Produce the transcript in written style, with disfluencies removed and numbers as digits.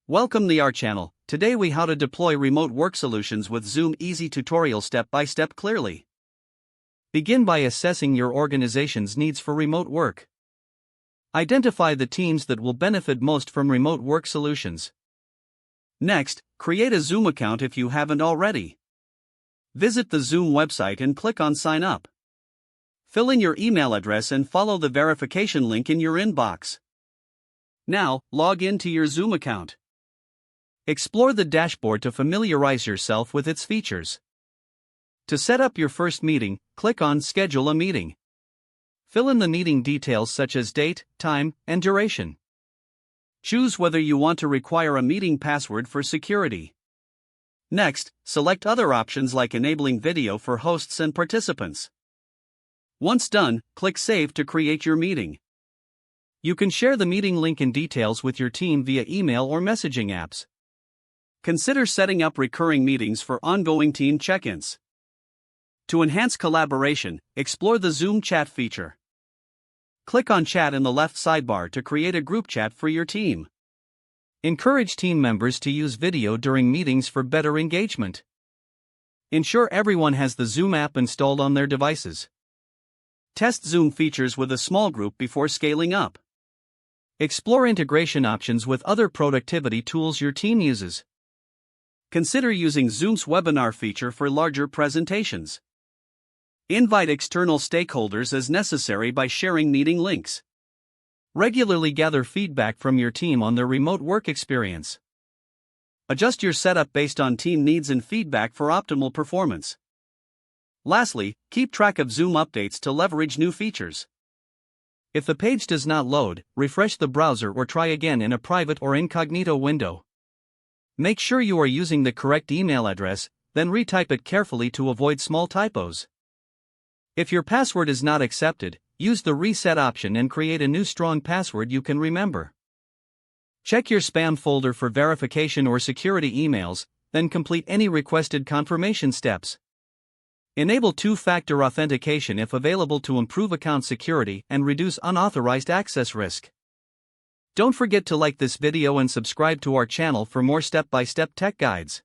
Welcome to our channel. Today we how to deploy remote work solutions with Zoom easy tutorial step by step clearly. Begin by assessing your organization's needs for remote work. Identify the teams that will benefit most from remote work solutions. Next, create a Zoom account if you haven't already. Visit the Zoom website and click on Sign Up. Fill in your email address and follow the verification link in your inbox. Now, log into your Zoom account. Explore the dashboard to familiarize yourself with its features. To set up your first meeting, click on Schedule a Meeting. Fill in the meeting details such as date, time, and duration. Choose whether you want to require a meeting password for security. Next, select other options like enabling video for hosts and participants. Once done, click Save to create your meeting. You can share the meeting link and details with your team via email or messaging apps. Consider setting up recurring meetings for ongoing team check-ins. To enhance collaboration, explore the Zoom chat feature. Click on Chat in the left sidebar to create a group chat for your team. Encourage team members to use video during meetings for better engagement. Ensure everyone has the Zoom app installed on their devices. Test Zoom features with a small group before scaling up. Explore integration options with other productivity tools your team uses. Consider using Zoom's webinar feature for larger presentations. Invite external stakeholders as necessary by sharing meeting links. Regularly gather feedback from your team on their remote work experience. Adjust your setup based on team needs and feedback for optimal performance. Lastly, keep track of Zoom updates to leverage new features. If the page does not load, refresh the browser or try again in a private or incognito window. Make sure you are using the correct email address, then retype it carefully to avoid small typos. If your password is not accepted, use the reset option and create a new strong password you can remember. Check your spam folder for verification or security emails, then complete any requested confirmation steps. Enable two-factor authentication if available to improve account security and reduce unauthorized access risk. Don't forget to like this video and subscribe to our channel for more step-by-step tech guides.